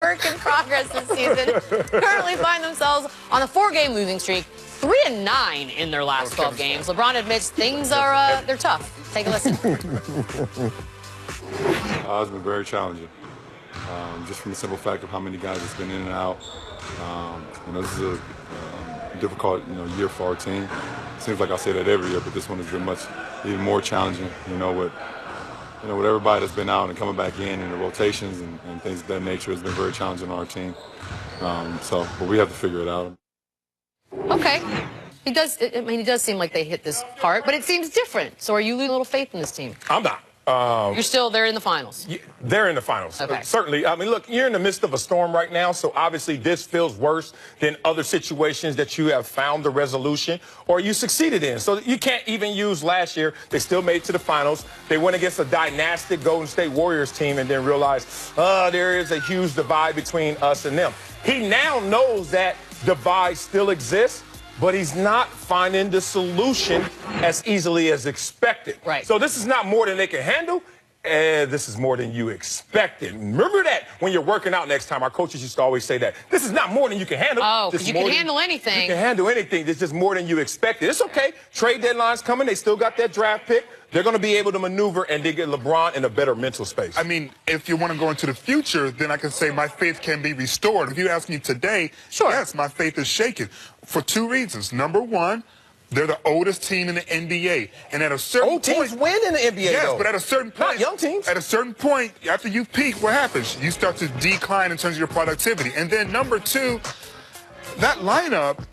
work in progress this season. Currently find themselves on a 4-game losing streak, 3-9 in their last 12 games. LeBron admits things are they're tough. Take a listen. It's been very challenging, just from the simple fact of how many guys it's been in and out. This is a difficult, year for our team. It seems like I say that every year, but this one has been even more challenging. With everybody that's been out and coming back in, and the rotations and things of that nature has been very challenging on our team. But we have to figure it out. Okay. He does seem like they hit this part, but it seems different. So are you losing a little faith in this team? I'm not. You're still there in the finals. They're in the finals. Okay. Certainly. I mean, look, you're in the midst of a storm right now, so obviously this feels worse than other situations that you have found the resolution or you succeeded in. So you can't even use last year. They still made it to the finals. They went against a dynastic Golden State Warriors team and then realized, there is a huge divide between us and them. He now knows that divide still exists, but he's not finding the solution as easily as expected. Right. So this is not more than they can handle. This is more than you expected. Remember that when you're working out next time. Our coaches used to always say that. This is not more than you can handle. Oh, because you can handle anything. You can handle anything. It's just more than you expected. It's okay. Trade deadline's coming. They still got that draft pick. They're going to be able to maneuver, and they get LeBron in a better mental space. I mean, if you want to go into the future, then I can say my faith can be restored. If you ask me today, sure. Yes, my faith is shaken for 2 reasons. Number one, they're the oldest team in the NBA. And at a certain Old teams win in the NBA, yes, though. but at a certain point, not young teams. At a certain point, after you peak, what happens? You start to decline in terms of your productivity. And then number two, that lineup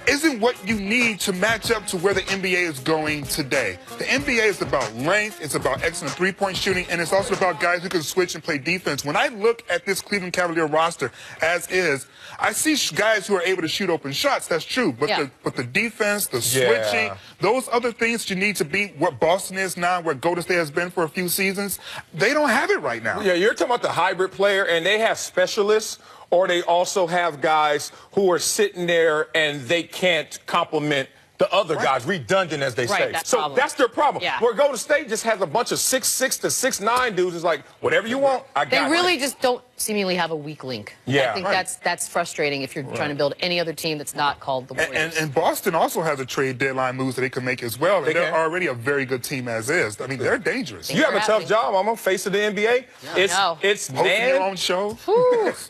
isn't what you need to match up to where the NBA is going today. The NBA is about length, it's about excellent three-point shooting, and it's also about guys who can switch and play defense. When I look at this Cleveland Cavalier roster as is, I see guys who are able to shoot open shots, that's true, but the defense, the switching, those other things you need to be what Boston is now, where Golden State has been for a few seasons, they don't have it right now. Yeah, you're talking about the hybrid player, and they have specialists, or they also have guys who are sitting there and they can't complement the other guys, redundant as they say. So that's their problem. Yeah. Where Golden State just has a bunch of 6'6" to 6'9" dudes. It's like, whatever you want, I got it. They really just don't seemingly have a weak link. Yeah. I think that's frustrating if you're trying to build any other team that's not called the Warriors. And Boston also has a trade deadline moves that they can make as well. And they're already a very good team as is. I mean, they're dangerous. You have a tough job. I'm on face of the NBA. It's man, your own show.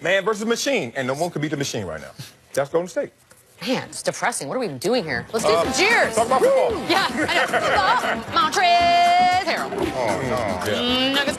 Man versus machine, and no one could beat the machine right now. That's Golden State. Man, it's depressing. What are we even doing here? Let's do some cheers. Talk about football. Yeah, I know. Montrez Harrell. Oh, no. Nuggets